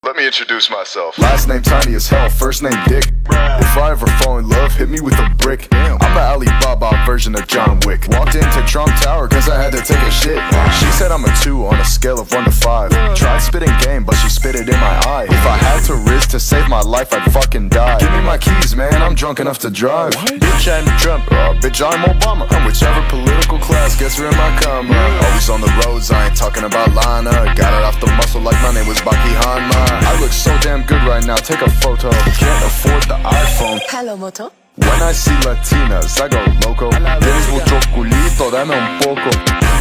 Let me introduce myself. Last name tiny as hell, first name Dick. If I ever fall in love, hit me with a brick. I'm the Alibaba version of John Wick. Walked into Trump Tower cause I had to take a shit. She said I'm a 2 on a scale of 1 to 5. Tried spitting game, but she spit it in my eye. If I had to risk to save my life, I'd fucking die. Give me my keys, man, I'm drunk enough to drive. Bitch, I'm Trump, bitch, I'm Obama. I'm whichever political class gets her in my comma. Always on the roads, I ain't talking about Lana. Got it off the muscle like my name was Baki Hanma. I look so damn good right now, take a photo. Can't afford the iPhone. Hello, Moto. When I see Latinas, I go loco. Tienes mucho culito, dame un poco.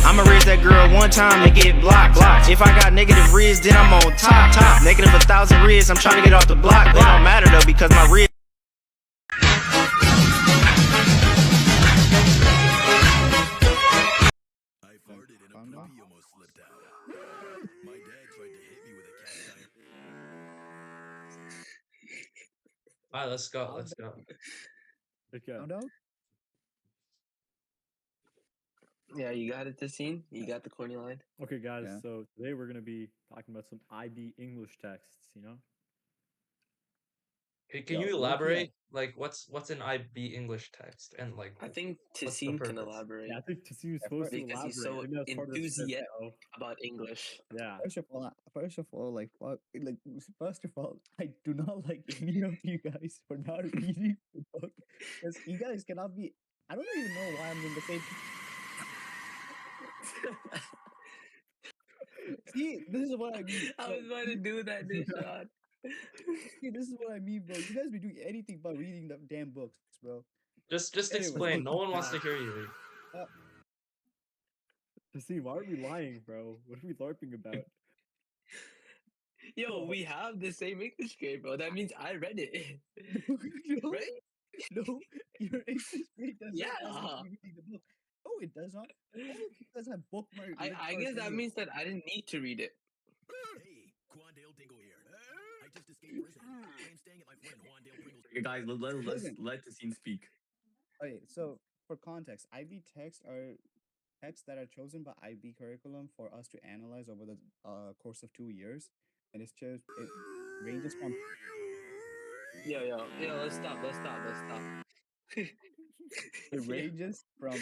I'ma raise that girl one time to get blocked. If I got negative riz, then I'm on top. Negative 1,000 riz, I'm trying to get off the block. They don't matter though because my riz. I farted and a puppy almost slipped out. My dad tried to hit me with a cast iron. Alright, let's go. Let's go. Okay. Yeah, you got it, Tassine? You got the corny line? Okay, guys. Yeah. So today we're gonna be talking about some IB English texts. You know. Can you elaborate? Like, what's an IB English text and like? I think what's the Tassine can purpose? elaborate. Yeah, I think Tassine was supposed to because elaborate. he's so Maybe that's part of the script, enthusiastic though. about English. Yeah. First of all, I do not like any of you guys for not reading the book because you guys cannot be. I don't even know why I'm in the same. See, this is what I mean. I was about to do that, Nishan. See, this is what I mean, bro. You guys be doing anything but reading the damn books, bro. Just Anyway. explain. No one wants to hear you read. Tassine, why are we lying, bro? What are we larping about? Yo, we have the same English grade, bro. That means I read it. No, Right? no, your English grade does Yeah. not ask you to read the book. No, it does not. All of you guys have bookmark. I guess that means that I didn't need to read it. Hey, Quandale Dingle here. I just escaped prison. I am staying at my friend Juandale Pringle's. Okay, guys, let the scene speak. Okay, so for context, IB texts are texts that are chosen by IB curriculum for us to analyze over the course of 2 years, and it ranges from. Yo, let's stop. It ranges from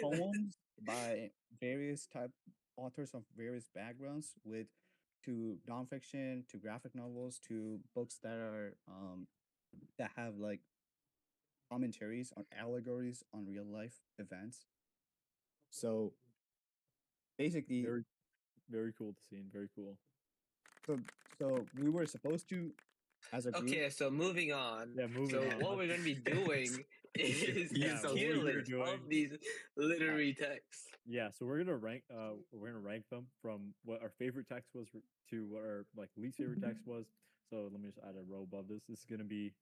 poems by various type authors of various backgrounds to nonfiction to graphic novels to books that are that have like commentaries on allegories on real life events. So basically, Very, very cool, Tassine. Very cool. so we were supposed to, as a group. Okay, so moving on. Yeah, moving So on. what we're gonna be doing is Yeah, what tier we're list doing- of these literary texts. Yeah, so we're gonna rank them from what our favorite text was to what our like least favorite text was. So let me just add a row above this. This is gonna be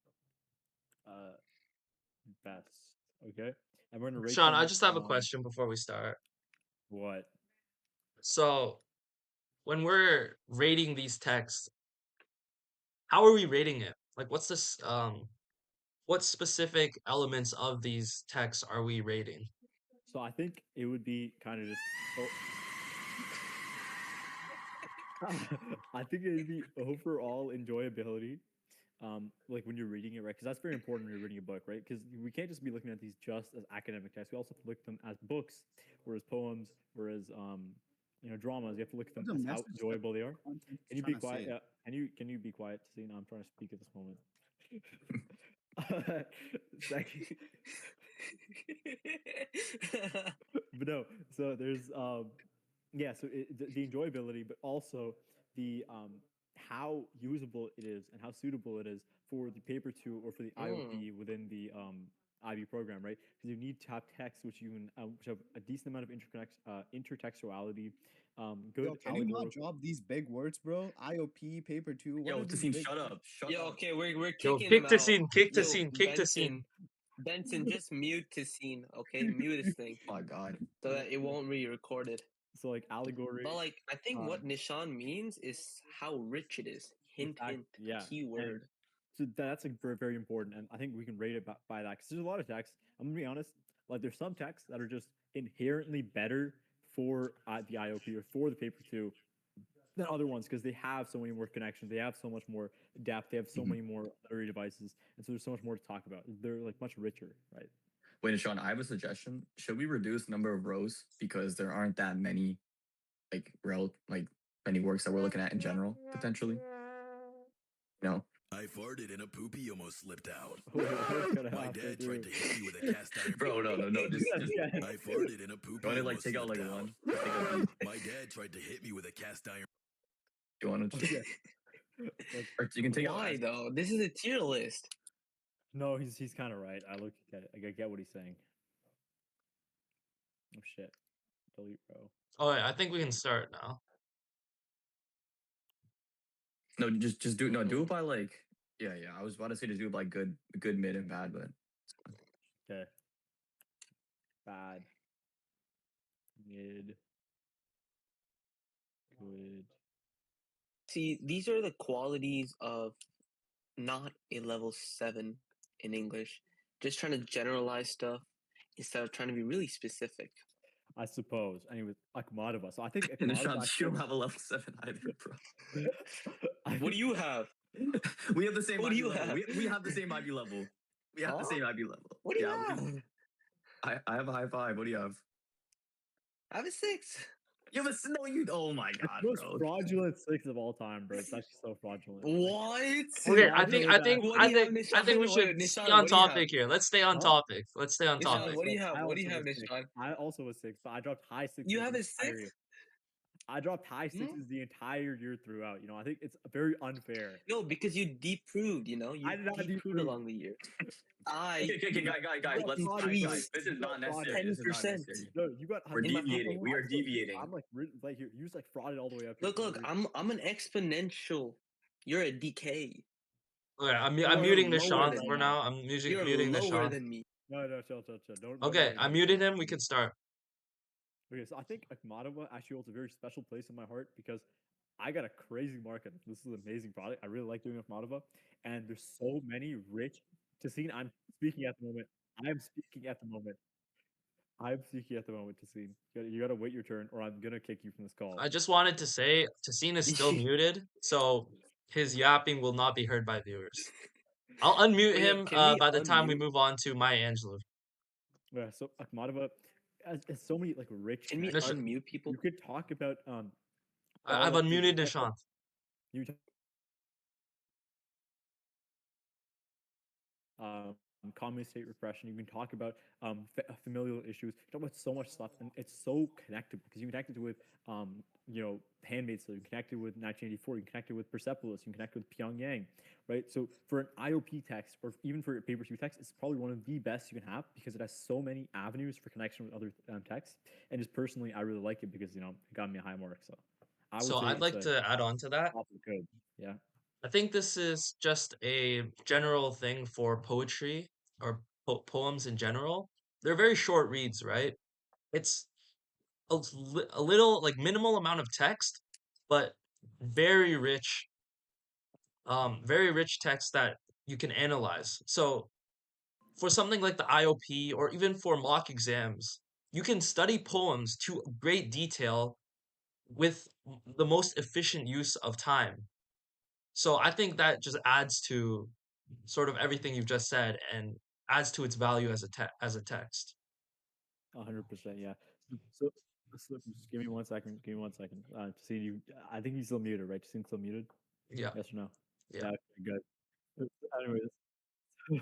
best. Okay. And we're gonna rate Sean, them I just have a on- question before we start. What? So, when we're rating these texts, how are we rating it? Like, what's this? What specific elements of these texts are we rating? So I think it would be kind of just. I think it would be overall enjoyability. Like when you're reading it, right? Because that's very important when you're reading a book, right? Because we can't just be looking at these just as academic texts. We also have to look at them as books, whereas poems, whereas dramas. You have to look at them as how enjoyable they are. Can you be quiet? Yeah. Can you be quiet? See, now I'm trying to speak at this moment. But no, so there's yeah, so the enjoyability, but also the how usable it is and how suitable it is for the paper 2 or for the IOP within the IB program, right? Because you need to have text which which have a decent amount of intertextuality. Good. Yo, can you not drop these big words, bro? IOP, paper 2. Yo, Tassine, shut up. Shut Yo, up. okay, we're Yo, kicking kick him the out. scene, kick the Yo, scene, kick the scene. Benson, just mute Tassine, okay? Mute his thing. Oh my god. So that it won't be recorded. So like allegory. But like, I think what Nishan means is how rich it is. Hint, yeah, keyword. So that's like very, very important, and I think we can rate it by that because there's a lot of texts. I'm gonna be honest, like there's some texts that are just inherently better for the IOP or for the paper 2 than other ones because they have so many more connections. They have so much more depth. They have so many more literary devices, and so there's so much more to talk about. They're like much richer, right? Wait, Sean, I have a suggestion. Should we reduce number of rows because there aren't that many many works that we're looking at in general potentially? No. I farted and a poopy almost slipped out. Wait, what's gonna My happen, dad tried to dude? hit me with a cast iron. Bro, no. Just I farted and a poopy you want to like almost take out slipped like out. one? Just take out one. My dad tried to hit me with a cast iron. You want to? Okay. Or you can take out. Why though? This is a tier list. No, he's kind of right. I look at it. I get what he's saying. Oh shit! Delete row. Oh, yeah, I think we can start now. No, just do do it by like yeah. I was about to say to do it by good, mid, and bad, but Okay. Bad. Mid. Good. See, these are the qualities of not a level 7 in English. Just trying to generalize stuff instead of trying to be really specific. I suppose. Anyways, Akhmatova. So I think and Akhmatova Sean, you actually- don't have a level 7 either, bro. What do you have? We have the same What do IB you level. have? We have the same IB level. We have the Huh? same IB level. What do you Yeah, have? I have a high 5. What do you have? I have a 6. You have a no. You. Oh my It's god, the most bro. fraudulent 6 of all time, bro. It's actually so fraudulent. What? Okay, I I think know I that. think What I do you have, think Nishan? I think we Wait, should Nishan, stay on what do you have? topic here. Let's stay on Huh? topic. Let's stay on Nishan, topic. what do you have? I What do you also have, was 6. Nishan? I also was 6, but I dropped high 6s. You have the a 6? entire year. I dropped high 6s the entire year throughout. You know, I think it's very unfair. No, because you deproved, you know? You I did not deproved deprove. along the year. I Okay, guys. got Let's fraudulent. guys. This is not necessary. 10%. This is not necessary. No, you got. We're In my- deviating. We are I'm deviating. I'm like you just like frauded all the way up. here Look, for no look, reason. I'm an exponential. You're a decay. Okay, I'm You are muting lower Nishan than for me. now. I'm You're muting lower Nishan. than me. No, chill. Don't. Okay, I muted him. We can start. Okay, so I think Akhmatova actually holds a very special place in my heart because I got a crazy market. This is an amazing product. I really like doing Akhmatova, and there's so many rich. Tassine, I'm speaking at the moment. I'm speaking at the moment. Tassine. You gotta wait your turn, or I'm gonna kick you from this call. I just wanted to say Tassine is still muted, so his yapping will not be heard by viewers. I'll unmute Wait, him can we by the time we unmute? move on to Maya Angelou. Yeah, so Akhmatova has so many like rich. Can we Nishan- unmute people? You could talk about I've all of the- unmuted Nishant. You talk- communist state repression. You can talk about familial issues. You talk about so much stuff, and it's so connected because you can connect it with Handmaid's Tale. You can connect it with 1984. You can connect it with Persepolis. You can connect it with Pyongyang, right? So for an IOP text, or even for a paper two text, it's probably one of the best you can have because it has so many avenues for connection with other texts. And just personally, I really like it because it got me a high mark. So I would So say I'd like to add on to that. good. Yeah. I think this is just a general thing for poetry or poems in general. They're very short reads, right? It's a little like minimal amount of text, but very rich, very rich text that you can analyze. So for something like the IOP or even for mock exams, you can study poems to great detail with the most efficient use of time. So I think that just adds to sort of everything you've just said and adds to its value as a text. 100%, yeah. So just give me 1 second. Give me 1 second. To see you, I think he's still muted, right? Just still muted. Yeah. Yes or no? Yeah. Okay, good. Anyways,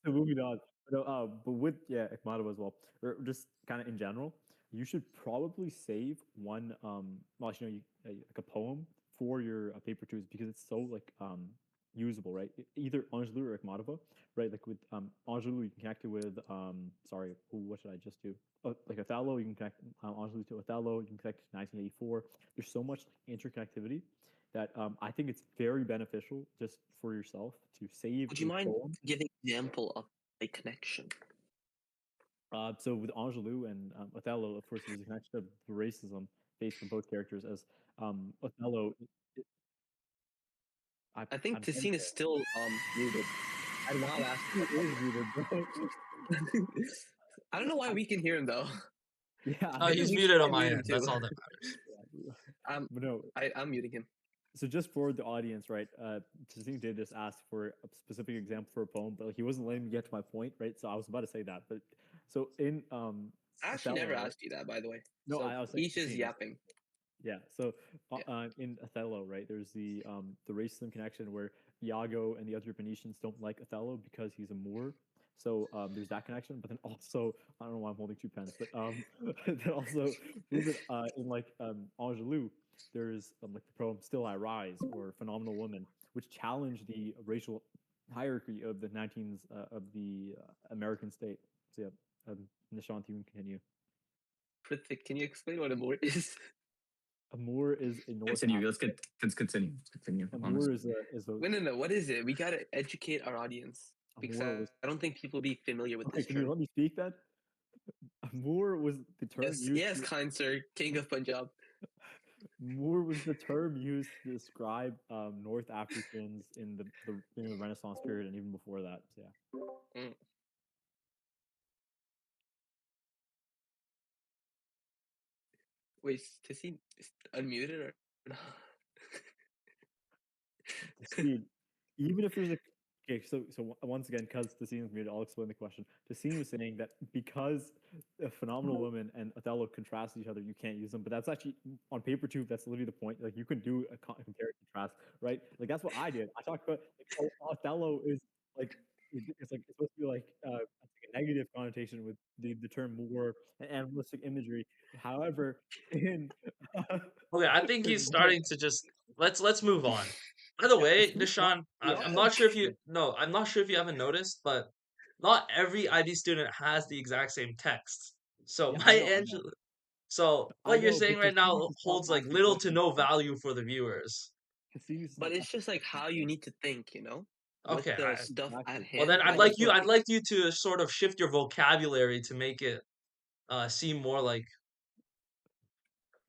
so moving on. But with Akhmatova as well, or just kind of in general, you should probably save one like a poem for your paper twos because it's so like usable, right? Either Angelou or Akhmatova, right? Like with Angelou, you can connect it with what should I just do? Like Othello, you can connect Angelou to Othello. You can connect it to 1984. There's so much interconnectivity that I think it's very beneficial just for yourself to save. Would you a mind poem. giving example of a connection? So with Angelou and Othello, of course, there's a connection of the racism faced from both characters. As Othello, I think I'm Tassine is still muted. I'm I'll ask he is muted, bro. I don't know why we can hear him though. Yeah, He's we muted on should my mute him end. That's too. all that matters. but no. I'm muting him. So just for the audience, right? Justine did just ask for a specific example for a poem, but he wasn't letting me get to my point, right? So I was about to say that, but so in I actually Othello, never right? asked you that, by the way. No, So I was saying he's just Justine. yapping. Yeah. So Yeah. in Othello, right? There's the racism connection where Iago and the other Venetians don't like Othello because he's a Moor. So there's that connection, but then also I don't know why I'm holding two pens, but then also in like Angelou, there's like the poem "Still I Rise" or "Phenomenal Woman," which challenge the racial hierarchy of the 19s of the American state. So yeah, Nishant, you can continue. Prithik, can you explain what a Moor is? A Moor is a North Continue. African. Let's continue. Continue. A Moor Honestly. is a No. What is it? We gotta educate our audience because Moor was I don't think people be familiar with okay. this Can you term. let me speak then? A Moor was the term Yes, used. yes, kind sir, King of Punjab. Moor was the term used to describe North Africans in the Renaissance period and even before that. So yeah. Mm. Wait, is he unmuted or no? Tassine, even if there's a okay, so once again, because Tassine's muted, I'll explain the question. Tassine was saying that because a phenomenal woman and Othello contrast each other, you can't use them. But that's actually on paper too. That's literally the point. Like you can do a compare and contrast, right? Like that's what I did. I talked about like, Othello is like it's like it's supposed to be like it's like a negative connotation with the term war and animalistic imagery. However, in Okay, I think he's in starting to just let's move on. By the yeah, way, Tassine, not Nishan, yeah, I'm I'll- not sure if yeah. you no, I'm not sure if you haven't noticed, but not every IB student has the exact same text. So Yeah, my I know. Angel, so I what you're know, saying but right Cassini now needs to stop holds like asking little to questions. no value for the viewers. Cassini needs to But stop it's asking just like questions. how you need to think, you know, with Okay, the stuff at Exactly. well then hand. I just don't I'd think. like you to sort of shift your vocabulary to make it seem more like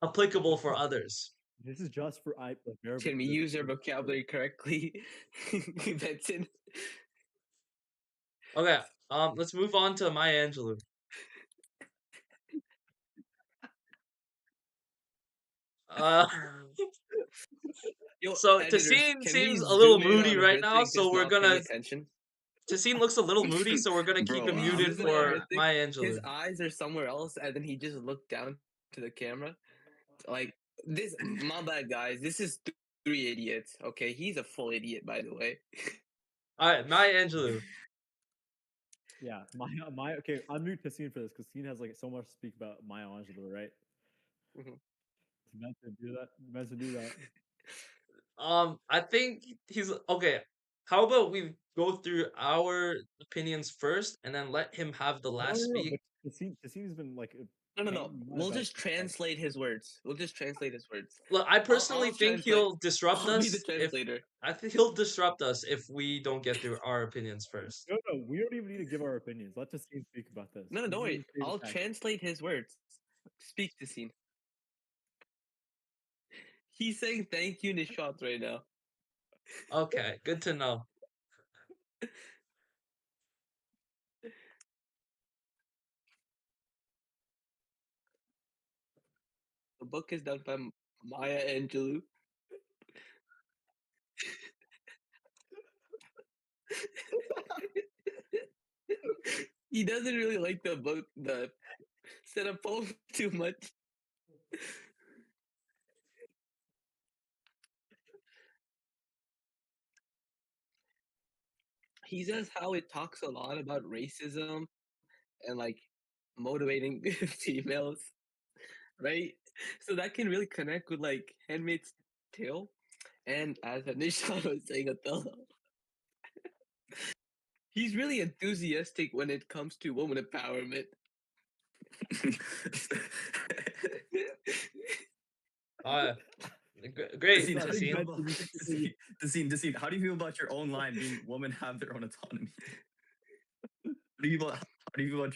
applicable for others. This is just for like Arabic. Can we use your vocabulary correctly, Benson? Okay, let's move on to Maya Angelou. Uh, Yo, so editors, Tassine can we seems a little zoom in moody on right now, Hrithik so just we're not paying gonna. attention? Tassine looks a little moody, so we're gonna keep Bro, him Can we muted zoom in on for Hrithik? Maya His Angelou. eyes are somewhere else, and then he just looked down to the camera. Like this, my bad, guys. This is three idiots. Okay, he's a full idiot, by the way. All right, Maya Angelou. Yeah, my okay. Unmute Cassini for this because Cassini has like so much to speak about Maya Angelou, right? Mhm. He's meant to do that. He's meant to do that. I think he's okay. How about we go through our opinions first, and then let him have the No, last no, no. speak. But Cassini's been like a No. pain in the butt We'll about just translate his words. We'll just translate his words. Look, I I'll personally think translate. he'll disrupt I'll be the us if translator. I think he'll disrupt us if we don't get through our opinions first. No, no. We don't even need to give our opinions. Let Cassini speak about this. No, This don't is worry. his favorite I'll text. translate his words. Speak to scene. He's saying thank you, Nishant, right now. Okay, good to know. The book is done by Maya Angelou. He doesn't really like the book, the setup poem too much. He says how it talks a lot about racism and like motivating females, right? So that can really connect with like Handmaid's Tale. And as Anisha was saying, Othello, he's really enthusiastic when it comes to woman empowerment. Uh, great, Tassine, how do you Tassine. feel about Tassine, how do you feel about your own line being women have their own autonomy? How do you feel about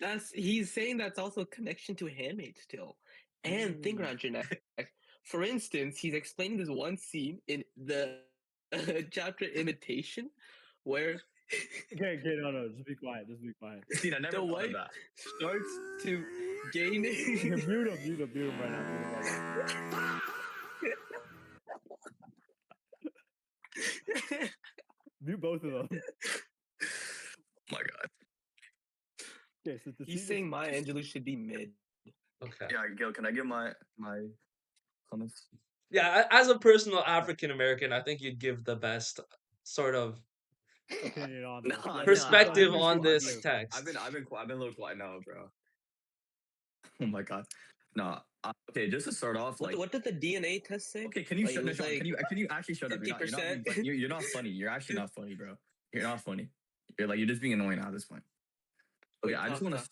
That's he's saying that's also a connection to Handmaid's Tale. And think around your neck. For instance, he's explaining this one scene in the chapter Imitation, where Okay, no, just be quiet. Just be quiet. See, I never The thought of wife that. starts to gain. Okay, mute him right now. Mute him right now. Mute both of them. Oh my god. Okay, so the He's scene is saying Maya Angelou should be mid. Okay. Yeah, Gil, can I give my comments? Yeah, as a personal African American, I think you'd give the best sort of opinion on No, this. no, Yeah, I've perspective been on I've this like give. text. I've been a little quiet now, bro. Oh my god. No. Okay, just to start off, like, What did the DNA test say? okay, can you Like, shut it was Nishan, like can you actually shut up? You're not 50%. being funny. You're not funny. You're actually not funny, bro. You're not funny. You're just being annoying at this point. Okay, Wait, I just talk, want talk.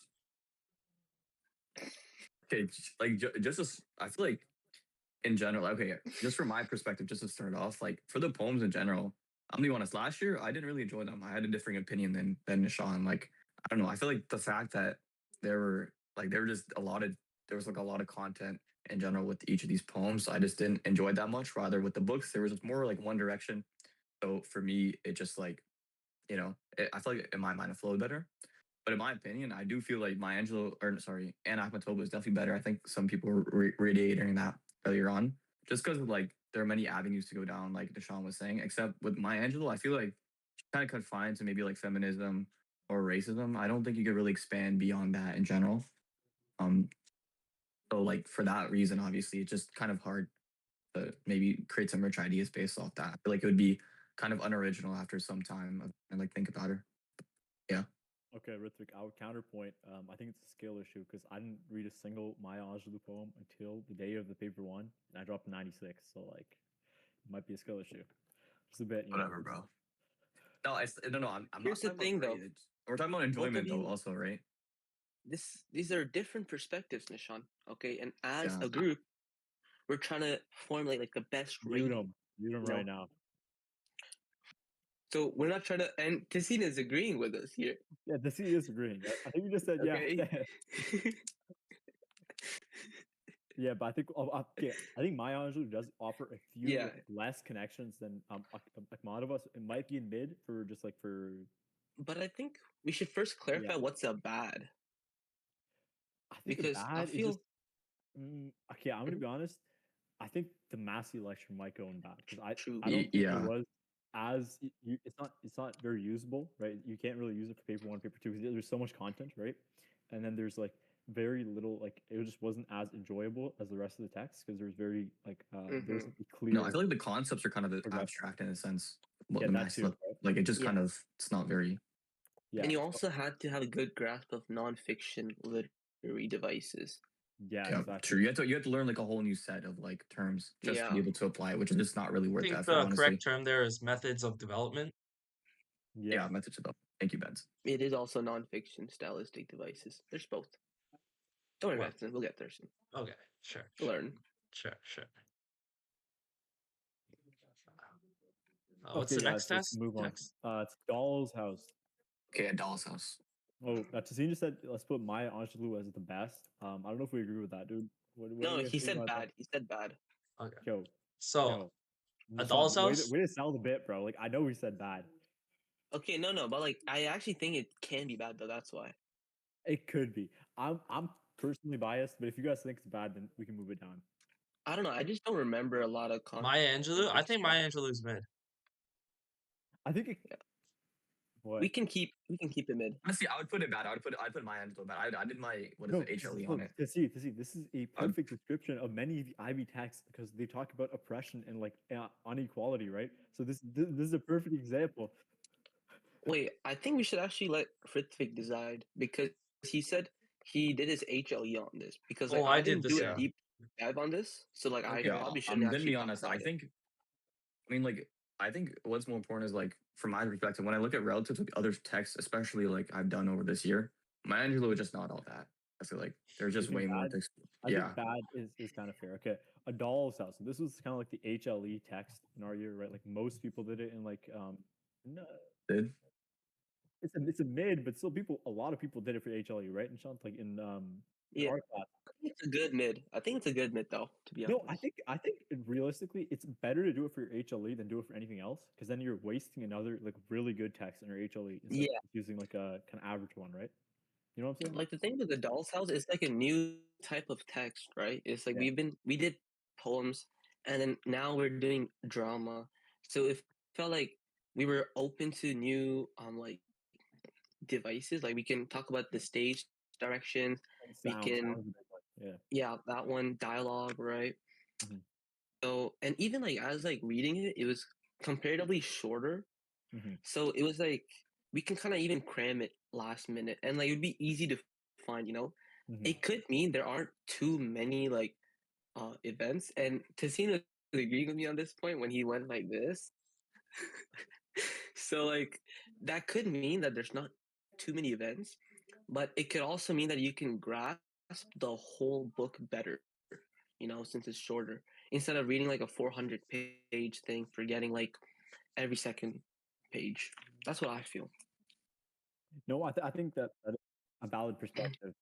to okay, just as I feel like in general, okay, just from my perspective, just to start off, like for the poems in general, I'm gonna be honest. Last year, I didn't really enjoy them. I had a different opinion than Nishan. Like, I don't know. I feel like the fact that there were just a lot of there was like a lot of content in general with each of these poems. I just didn't enjoy that much. Rather, with the books, there was just more like one direction. So for me, it just like I feel like in my mind it flowed better. But in my opinion, I do feel like my Angelo, or sorry, Anna Akhmatova is definitely better. I think some people were radiating that earlier on, just because like there are many avenues to go down, like Deshaun was saying. Except with my Angelou, I feel like she's kind of confined to maybe like feminism or racism. I don't think you could really expand beyond that in general. Um, so like for that reason, obviously, it's just kind of hard to maybe create some rich ideas based off that. I feel like it would be kind of unoriginal after some time and like think about her. Yeah. Okay, Ritvik, I would counterpoint. I think it's a skill issue because I didn't read a single Maya Angelou poem until the day of the paper one, and I dropped 96. So like, it might be a skill issue. Just a bit, Whatever, bro. No, no. I'm not Here's the talking about thing, though. grades. We're talking about Both of enjoyment, though. you, Also, right? these are different perspectives, Nishan. Okay, and as Yeah. a group, we're trying to formulate like the best Mute rating. him. Mute him You know, right now. so we're not trying to. And Tessina is agreeing with us here. Yeah, the C is agreeing. I think you just said yeah. Okay. Yeah, but I think okay, I think Maya Angelou does offer a few Yeah, like, less connections than Akhmatova. So it might be in mid for just like for but I think we should first clarify yeah. what's a bad, I think a because I bad is just feel okay. I'm gonna Mhm. be honest. I think the Massey lecture might go in bad because True. I don't think it Yeah. was as it's not very usable, right? You can't really use it for paper one, paper two because there's so much content, right? And then there's like very little like it just wasn't as enjoyable as the rest of the text because there's very like there Hmm. wasn't a No, I clear feel like the concepts are kind of progression. abstract in a sense. What Yeah, the that max too. look Right? like, it just Yeah, kind of it's not very. Yeah. and you So, also had to have a good grasp of nonfiction literary devices. yeah, Yeah, exactly. true. You have to learn like a whole new set of like terms just to be Yeah, able to apply it, which is just not really I worth the think effort, the honestly. correct term there is methods of development. Yeah. Yeah, methods of thank you, Benz. it is also nonfiction stylistic devices. There's both. Don't worry, Well, guys. We'll get there soon. okay, sure, We'll sure, learn. sure. What's Okay, the guys, next let's test? move on. Text? It's Doll's House. Okay, a doll's house. Oh, Tassine just said let's put Maya Angelou as the best. I don't know if we agree with that, dude. What do No, you guys he think said about that? bad. He said bad. Okay. Yo, So, yo, a Nishan, doll's house? way to sell the bit, bro. Like I know we said bad. Okay, no, but like I actually think it can be bad though. That's why. It could be. I'm personally biased, but if you guys think it's bad, then we can move it down. I don't know. I just don't remember a lot of Maya Angelou? I context think stuff. Maya Angelou's mid. I think it. Yeah. What? We can keep it mid. Honestly, I would put it bad. I'd put my Angelo bad. I did my what is No, it HLE on look, it. to see, this is a I would, perfect description of many of the Ivy texts because they talk about oppression and like unequality, right? So this is a perfect example. Wait, I think we should actually let Fritzvik decide because he said he did his HLE on this because like Oh, I I did didn't the do a same. yeah. deep dive on this, so like I Okay, Yeah, probably I'm shouldn't gonna actually be talk honest. about it. I mean, like, I think what's more important is like, from my perspective, when I look at relative to other texts, especially like I've done over this year, my Angelo is just not all that. I feel like there's you just think way more bad? text. I Yeah, think bad is kind of fair. Okay, a doll's house. So this was kind of like the HLE text in our year, right? Like most people did it in like no, did it's a mid, but still people a lot of people did it for HLE, right? And Sean, like in Yeah, art class. I think it's a good mid. I think it's a good mid though, to be No, honest. realistically, it's better to do it for your HLE than do it for anything else, because then you're wasting another like really good text in your HLE instead of Yeah, just using like a kind of average one, right? You know what I'm saying? like the thing with the Doll's House is like a new type of text, right? It's like Yeah. we did poems, and then now we're doing drama. So it felt like we were open to new like devices. Like we can talk about the stage directions. And We can sound is a big one. Yeah. yeah, that one dialogue, right? Mhm. So and even like as like reading it, it was comparatively shorter. Mhm. So it was like we can kind of even cram it last minute, and like it would be easy to find. Mhm. It could mean there aren't too many like events. And Tassino was agreeing with me on this point when he went like this. So like that could mean that there's not too many events, but it could also mean that you can grasp the whole book better. Since it's shorter, instead of reading like a 400-page thing, forgetting like every second page. That's what I feel. No, I think that is a valid perspective.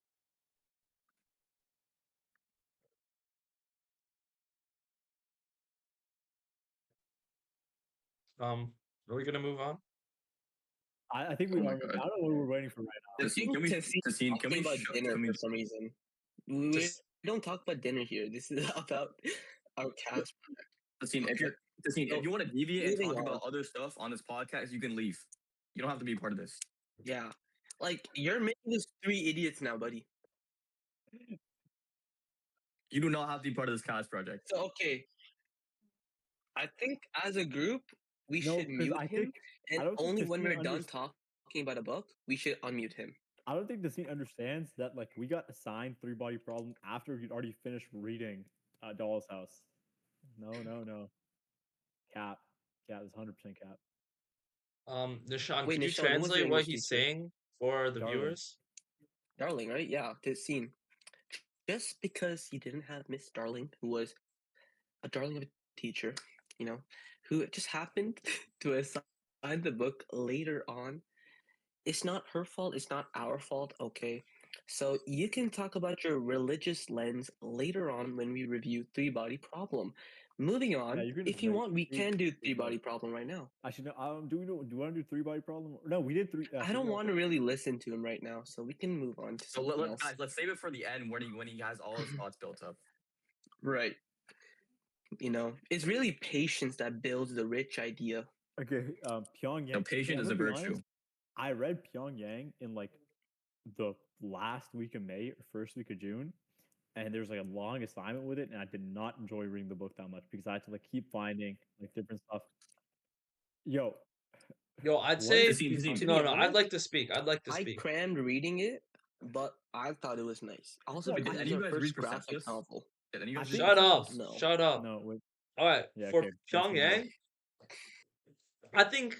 Um, are we gonna move on? I think we Oh my are. god. I don't know what we're waiting for right I Tassine, think can we Tessie Tassine, can talking we about dinner can we for some reason. We Just don't talk about dinner here. This is about our cast. Tassine, Okay, if so you want to deviate and moving talk on. about other stuff on this podcast, you can leave. You don't have to be a part of this. Yeah, like you're making us three idiots now, buddy. You do not have to be part of this cast project. So okay, I think as a group we now. No, should because mute I think him, and I don't think only when Christine we're done understands. talking about a book, we should unmute him. I don't think the scene understands that like we got assigned three body problem after we'd already finished reading Doll's House. No, no, no. Cap. Cap is 100% cap. Nishan, Wait, could you Nishan, who was your translate what English he's teacher? saying for the Darling. viewers? Darling, right? Yeah, to scene. Just because you didn't have Miss Darling, who was a darling of a teacher, you know, who just happened to assign the book later on, it's not her fault, it's not our fault, okay? So you can talk about your religious lens later on when we review Three Body Problem. Moving Yeah, on, you can just if you wait. want, we See, can do Three just wait. Body Problem right now. Actually, no. Do you want to do three body problem? No, we did three. I don't want to really listen to him right now, so we can move on to So something else. guys, let's save it for the end when he has all his thoughts built up. Right. It's really patience that builds the rich idea. Okay, Pyongyang. No, Okay, patient I'm is gonna a be virtue. honest. I read Pyongyang in like the last week of May or first week of June, and there's like a long assignment with it, and I did not enjoy reading the book that much because I had to like keep finding like different stuff. Yo, Yo, I'd what is say this Tassine, being Tassine. To talking be no, about? no. I'd honest, like to speak. I'd like to I speak. crammed reading it, but I thought it was nice. Also Yeah, Wait, because did it any was of our you guys read first graphic Persepolis? novel. Did any of you I guys read think Shut up. Persepolis? No. Shut up. no. Wait, All right, yeah, for okay. Let's move on. Pyongyang, I think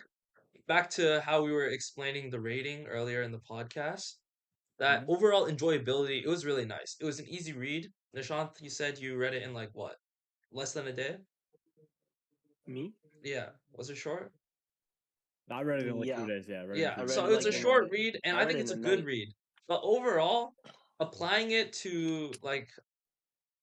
back to how we were explaining the rating earlier in the podcast, that Mhm. overall enjoyability, it was really nice. It was an easy read. Nishant, you said you read it in like what? Less than a day? Me? Yeah. Was it short? I read it in like Yeah. 2 days. Yeah, I read it in Yeah. I two read days. So it it's like a in short read, and I I read think it in it's a a good night. read. But overall, applying it to like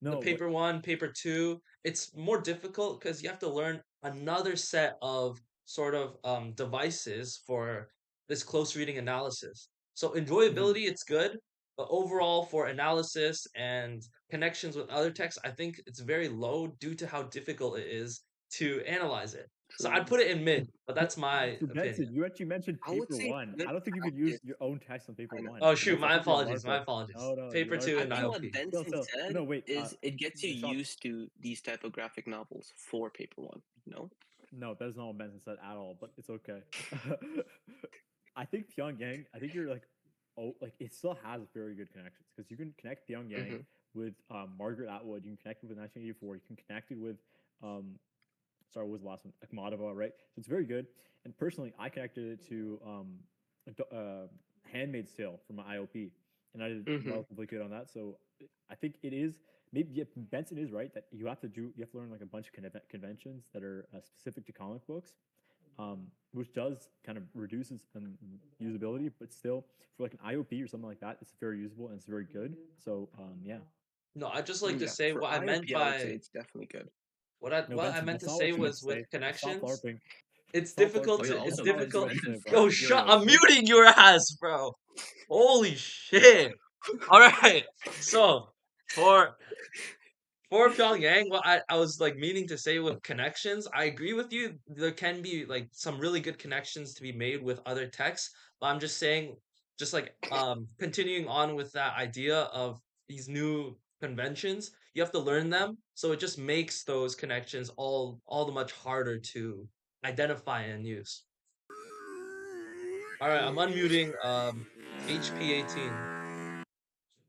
the No, what? paper one, paper two, it's more difficult because you have to learn another set of sort of devices for this close reading analysis. So Mhm. enjoyability, it's good, but overall for analysis and connections with other texts, I think it's very low due to how difficult it is to analyze it. So I'd True. put it in mid, but So, that's my so opinion. Benson, you actually mentioned I would paper say one. good I don't think you could use practice your own text on paper kind of. one. Oh So shoot, that's I my think you're a apologies, my larper. apologies. No, no, you're Paper two I and larper. think what IOP. Benson said No, wait. is it gets you Nishant, used to these type of graphic novels for paper one, you know? no, that is not what Benson said at all. But it's okay. I think Pyongyang. I think you're like, oh, like it still has very good connections because you can connect Pyongyang Hmm. with Margaret Atwood. You can connect it with 1984. You can connect it with um, sorry, what was the last one? Akhmatova, right? So it's very good. And personally, I connected it to Handmaid's Tale from my IOP, and I did Hmm. relatively good on that. So I think it is maybe yeah, Benson is right that you have to learn like a bunch of conventions that are specific to comic books. which does kind of reduces usability, but still for like an IOP or something like that, it's very usable and it's very good. So yeah. No, I just like to Yeah, say for what I meant IOP, I would say by it's definitely good. No, what I Benson, meant that's to not say what you meant was to with say. Stop connections. LARPing. It's Stop difficult Oh LARPing. yeah, to it's also That's not what you difficult. meant to say, bro. Yo, shut! I'm muting your ass, bro. Holy shit! All right. So for for Pyongyang, what I was like meaning to say with connections, I agree with you. There can be like some really good connections to be made with other texts, but I'm just saying, just like continuing on with that idea of these new conventions, you have to learn them. So it just makes those connections all the much harder to identify and use. All right, I'm unmuting HP18.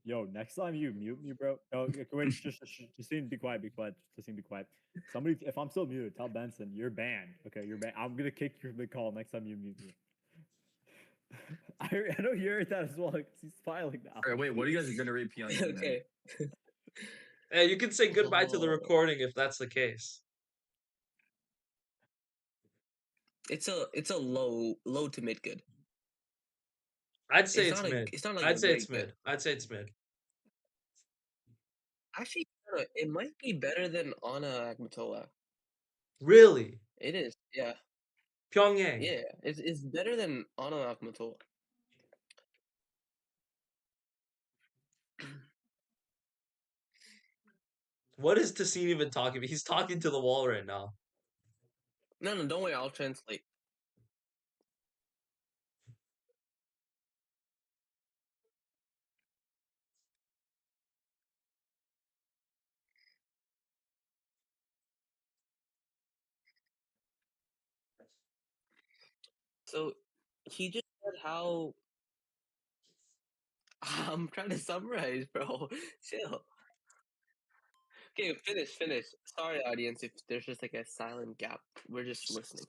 Yo, next time you mute me, bro. Oh, wait, just be quiet, be quiet. Just be quiet. Somebody, if I'm still muted, tell Benson you're banned. Okay, you're banned. I'm gonna kick you from the call next time you mute me. I know you heard that as well. 'Cause he's smiling now. All right, wait, what are you guys gonna rate Pyongyang then? Okay. Hey, you can say goodbye to the Oh. recording if that's the case. It's a low to mid good. I'd say It's it's not a mid. it's not like I'd a say great it's good. mid. I'd say it's mid. Actually, I don't know, it might be better than Ana Akhmatova. Really? It is, yeah. Pyongyang. Yeah, it's better than Ana Akhmatova. What is Tassine even talking about? He's talking to the wall right now. No, no, don't worry, I'll translate. So he just said how I'm trying to summarize, bro. Chill. Okay, finish. Sorry, audience, if there's just like a silent gap. We're just listening.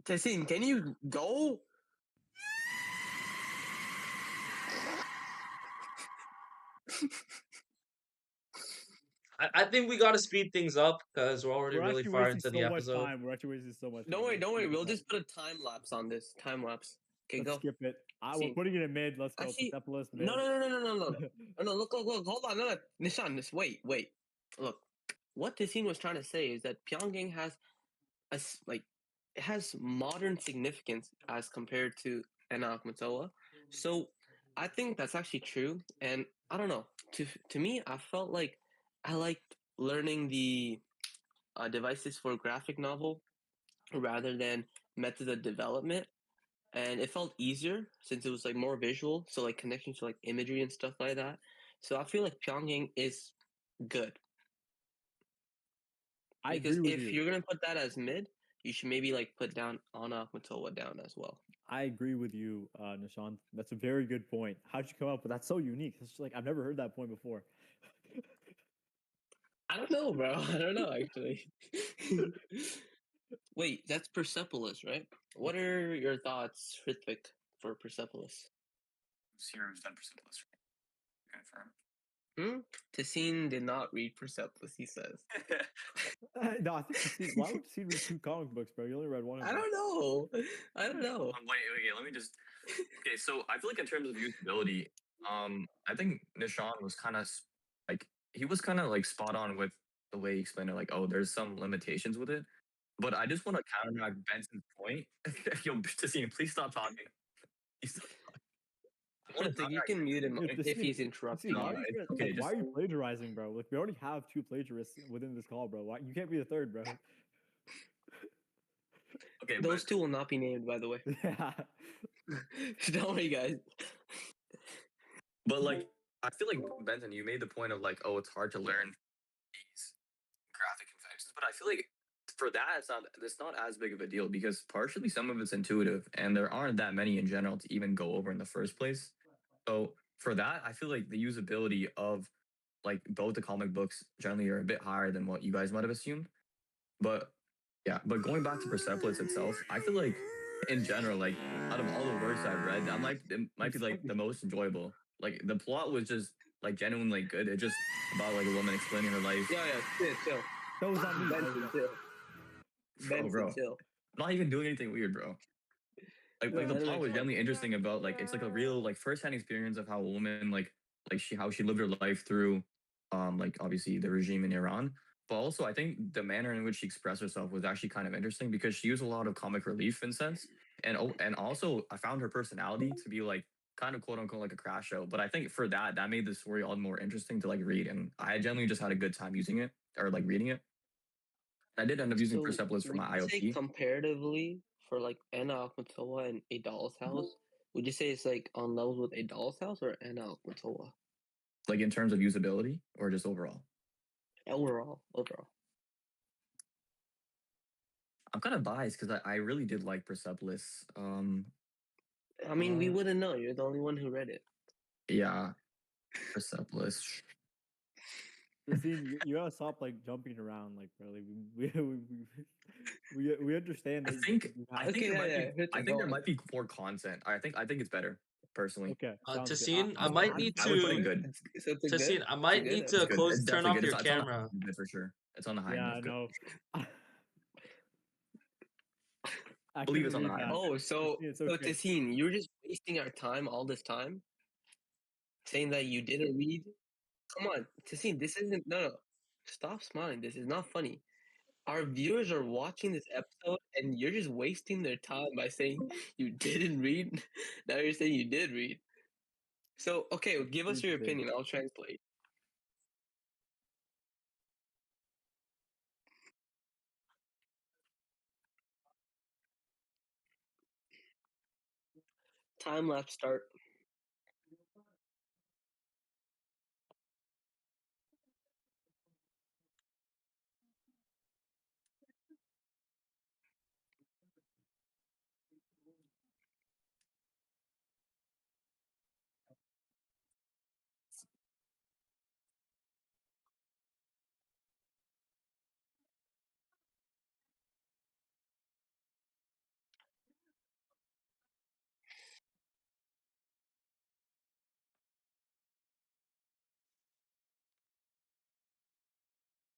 Tessin, can you go? I think we gotta speed things up because we're already We're really actually far wasting into the so much episode. time. We're actually wasting so much time. Don't worry. Let's We'll skip it. just put a time lapse on this. Time lapse. Okay, Let's go. skip it. We're Scene. putting it in mid. Let's go. Actually, Persepolis mid. no. Look. Hold on. No. Nishan, just wait. Look, what Tessin was trying to say is that Pyongyang has like it has modern significance as compared to Ana Akhmatova. So I think that's actually true. And I don't know. To me, I felt like I liked learning the devices for graphic novel rather than method of development, and it felt easier since it was like more visual, so like connection to like imagery and stuff like that. So I feel like Pyongyang is good I because agree with if you. you're gonna put that as mid, you should maybe like put down Ana Akhmatova down as well. I agree with you, Nishan. That's a very good point. How'd you come up with that's so unique? It's just like I've never heard that point before. I don't know, bro. I don't know actually. Wait, that's Persepolis, right? What are your thoughts, Hrithvik, for Persepolis? Series done Persepolis. Confirm. Tessin did not read Persepolis, he says. No, I think why would you read 2 comic books, bro? You only read one of I them. don't know. Wait, okay, let me just. Okay, so I feel like in terms of usability, I think Nishan was kind of like he was kind of like spot on with the way he explained it. Like, oh, there's some limitations with it, but I just want to counteract Benson's point. Yo, Tassine, please stop talking. Please stop talking. I want to Hrithvik, you counteract. can mute him Yeah, if he's see, interrupting why you. are you It's okay. why Just are you plagiarizing, bro? Like we already have 2 plagiarists within this call, bro. Why you can't be the third, bro? okay, Those two will not be named, by the way. Yeah. Don't worry, guys. but like I feel like Benson, you made the point of like, oh, it's hard to learn these graphic conventions, but I feel like for that it's not as big of a deal because partially some of it's intuitive and there aren't that many in general to even go over in the first place. So for that, I feel like the usability of like both the comic books generally are a bit higher than what you guys might have assumed. But yeah, but going back to Persepolis itself, I feel like in general, like out of all the works I've read, that might it might be like the most enjoyable. Like the plot was just like genuinely like good. It's just about like a woman explaining her life. Yeah, chill. That was on me. That was Benson, on- chill. Benson, bro. chill. I'm not even doing anything weird, bro. Like the That plot makes was sense. genuinely interesting about like it's like a real like firsthand experience of how a woman like she how she lived her life through like obviously the regime in Iran. But also I think the manner in which she expressed herself was actually kind of interesting because she used a lot of comic relief in sense. And also I found her personality to be like kind of quote unquote like a crash show. But I think for that made the story all the more interesting to like read. And I genuinely just had a good time using it or like reading it. I did end up using So Persepolis for would my you say IOP. comparatively for like Anna Akhmatova and A Doll's House, would you say it's like on levels with A Doll's House or Anna Akhmatova? Like in terms of usability or just overall. Overall. I'm kind of biased because I really did like Persepolis. I mean, we uh, wouldn't know. You're the only one who read it. yeah, Persepolis. Yassine, you gotta stop like jumping around, like bro. Like, we understand I that. think You I have- think Okay, there might be Hit I it, think go there on. might be more content. I think it's better personally. Okay, sounds good. Tassine, I I, might I, need I would put it to. good. So it's a Tassine, good. I It's a might good. need That's It's to good. good. close, It's turn definitely off good. your It's on the high camera. end of it for sure. It's on the high Yeah, end. I It's good. know. I Believe can it's on the read high end. that. Oh, so It's so okay. Tassine, you're just wasting our time all this time saying that you didn't read. Come on, Tassine, this isn't no. Stop smiling. This is not funny. Our viewers are watching this episode, and you're just wasting their time by saying you didn't read. Now you're saying you did read. So okay, give us Read your the thing. opinion. I'll translate. Time lapse start.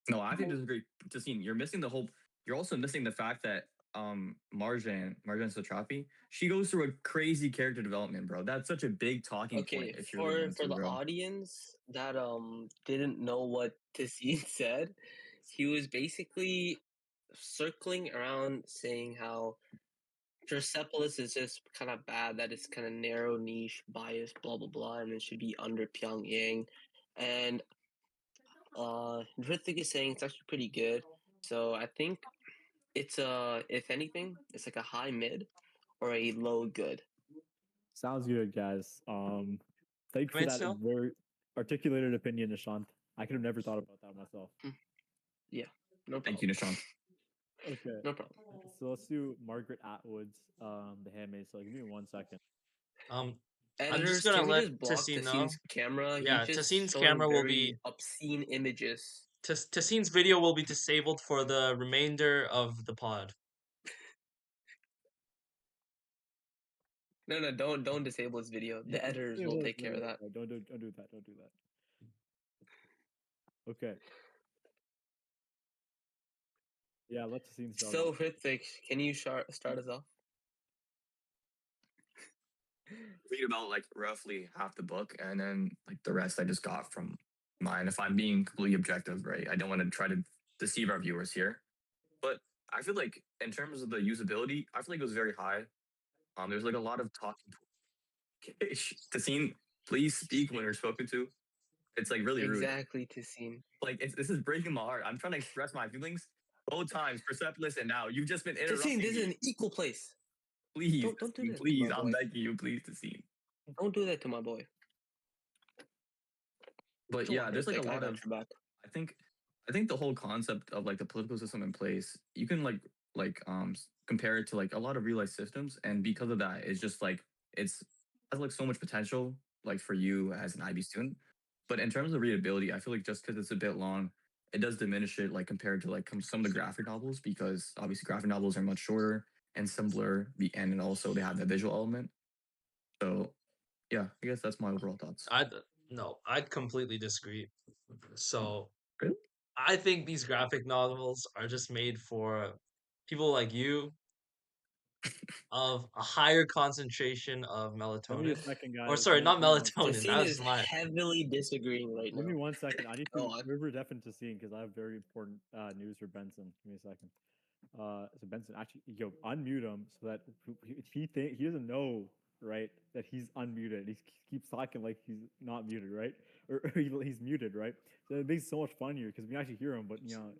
No, I think disagree. Justine, you're missing the whole. You're also missing the fact that Marjan Satrapi, she goes through a crazy character development, bro. That's such a big talking point Okay, if you're looking for into, the bro. audience that didn't know what Tassine said, he was basically circling around saying how Persepolis is just kind of bad, that it's kind of narrow niche, biased, blah blah blah, and it should be under Pyongyang. And Hrithik is saying it's actually pretty good. So I think it's if anything, it's like a high mid or a low good. Sounds good, guys. Thank you for Wait, that so very articulated opinion, Nishant. I could have never thought about that myself. Yeah, no Thank problem. you, Nishant. Okay, No problem. so let's do Margaret Atwood's The Handmaid. So give me 1 second. I'm just Editors, gonna can we let just block Tassine know. Tassine's camera? He's Yeah, just Tassine's showing camera will very be obscene images. Tassine's video will be disabled for the remainder of the pod. No, don't disable his video. The editors will take care of that. Don't do that. Don't do that. Okay. Yeah, let the scene start So, off. Hrithik, can you start us off? Read about like roughly half the book, and then like the rest I just got from mine. If I'm being completely objective, right? I don't want to try to deceive our viewers here, but I feel like in terms of the usability, I feel like it was very high. There's like a lot of talking. Tassine, please speak when you're spoken to. It's like really rude. Exactly, Tassine. Like this is breaking my heart. I'm trying to express my feelings both times, Persepolis and now. You've just been interrupting Tassine, this is me. an equal place. Please, Don't do Tassine, that to please. my I'm boy. begging you, please, Tassine. Don't do that to my boy. But Come yeah, on, there's like a Hrithik, I lot got of your back. I think I think the whole concept of like the political system in place, you can compare it to like a lot of real life systems, and because of that, it's just like it's has like so much potential like for you as an IB student. But in terms of readability, I feel like just because it's a bit long, it does diminish it like compared to like some of the graphic novels because obviously graphic novels are much shorter and simpler. And also they have the visual element. So yeah, I guess that's my overall thoughts. No, I'd completely disagree. So Really? I think these graphic novels are just made for people like you of a higher concentration of Give me a melatonin. second, Or guys. sorry, not Give me one second. melatonin. Justine That was is my heavily disagreeing right Give me now. 1 second. I need Go to on. river deafen to scene because I have very important news for Benson. Give me a second. So Benson, actually, yo, unmute him so that he doesn't know, right, that he's unmuted. He keeps talking like he's not muted, right, or he's muted, right. So it makes it so much funnier because we can actually hear him. But you know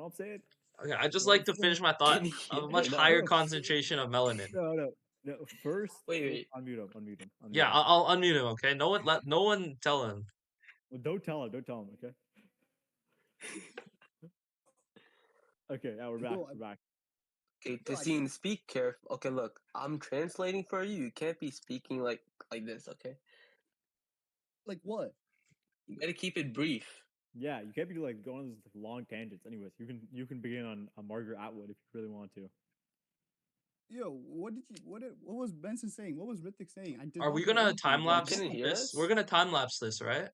what I'm saying? okay. I just You know what like I'm to saying? finish my thought Can you of hear a much me now? higher No, concentration of melanin. no. First, Wait, first wait. unmute him. Unmute him. Yeah, Unmute him. I'll unmute him. Okay, no one tell him. Well, don't tell him. Don't tell him. Okay. Okay. Now we're back. Yo, We're back. Okay, yo, I Justine, speak careful. Okay, look, I'm translating for you. You can't be speaking like this, okay? like what? You gotta keep it brief. Yeah, you can't be like going on these like, long tangents. Anyways, you can begin on Margaret Atwood if you really want to. Yo, what was Benson saying? What was Ritik saying? I did Are not we hear gonna anything. time Like, You lapse couldn't what? hear this? We're us? gonna time lapse this, right?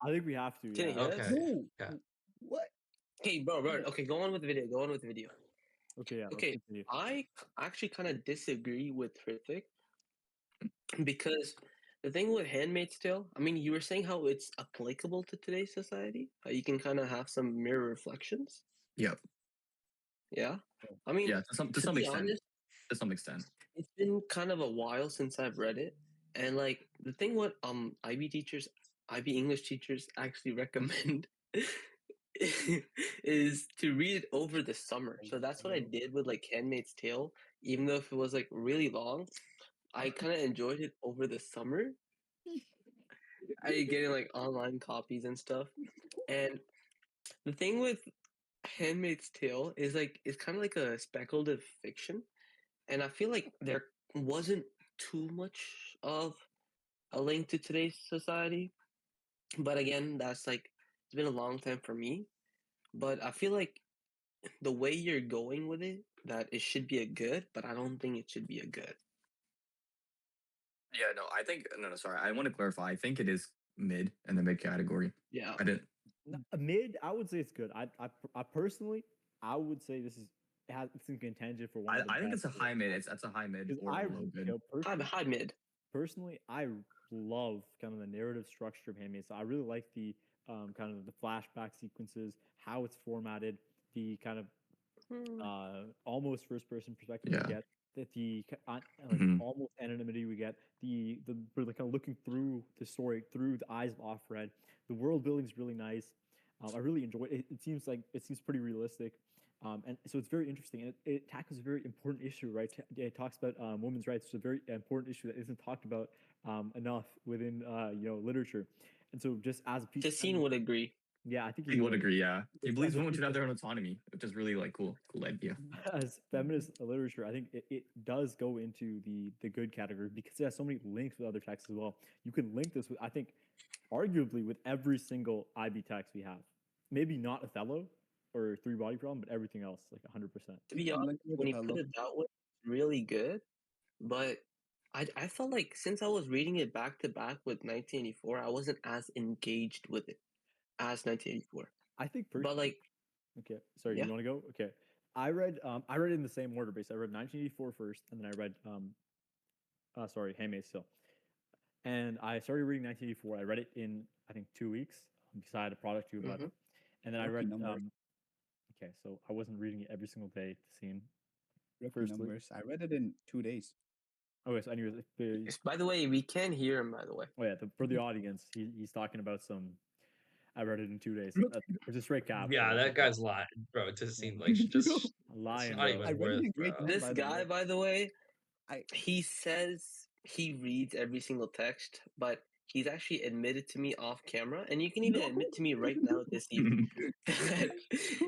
I think we have to. Couldn't Yeah. hear us? Okay. No. Yeah. What? Okay, bro. Okay, go on with the video. Go on with the video. Okay. Yeah. Let's Okay, continue. I actually kind of disagree with Hrithik because the thing with Handmaid's Tale, I mean, you were saying how it's applicable to today's society, how you can kind of have some mirror reflections. Yep. Yeah. I mean, Yeah, to to some be extent. honest, To some extent. it's been kind of a while since I've read it, and like the thing what IB English teachers actually recommend is to read it over the summer. So that's what I did with like Handmaid's Tale, even though if it was like really long, I kind of enjoyed it over the summer. I getting like online copies and stuff, and the thing with Handmaid's Tale is like it's kind of like a speculative fiction, and I feel like there wasn't too much of a link to today's society. But again, that's like it's been a long time for me. But I feel like the way you're going with it, that it should be a good, but I don't think it should be a good. Yeah, no, I think no, sorry. I want to clarify. I think it is mid in the mid category. Yeah. I didn't. A mid, I would say it's good. I personally, I would say it's in contention for one of the I think it's a best. high mid. That's a high mid Because or a low good. High mid. Personally, I love kind of the narrative structure of Handmaid. So I really like the kind of the flashback sequences, how it's formatted, the kind of almost first person perspective Yeah. we get, that the like Mhm. almost anonymity we get, the we're like kind of looking through the story through the eyes of Offred. The world building is really nice. I really enjoy it. It seems like it seems pretty realistic. And so it's very interesting, and it tackles a very important issue, right? It talks about women's rights. It's a very important issue that isn't talked about enough within literature. And so, just as a piece, Justine would agree. yeah, I think He would agree. Yeah, he As believes a women piece should have of- their own autonomy, which is really like cool idea. as feminist literature, I think it does go into the good category because it has so many links with other texts as well. You can link this with, I think, arguably with every single IB text we have. Maybe not Othello or Three Body Problem, but everything else, like 100%. To be honest, when you put it that way, it's really good. But I felt like since I was reading it back to back with 1984, I wasn't as engaged with it as 1984. I think But like, okay, sorry, yeah. you want to go? Okay, I read it in the same order, basically. I read 1984 first, and then I read Handmaid's Tale, and I started reading 1984. I read it in I think 2 weeks because I had a product due 11, and then I read okay, so I wasn't reading it every single day to scene. Numbers. I read it in 2 days. Okay, so anyways, By the way, we can hear him. By the way. Oh yeah, for the audience, he's talking about some. I read it in 2 days. It's a straight cap. Yeah, bro. that guy's lying, bro. It just seemed like just it's lying, not bro. even worth, bro. This guy, by the way, I he says he reads every single text, but he's actually admitted to me off camera, and you can even admit to me right now this evening that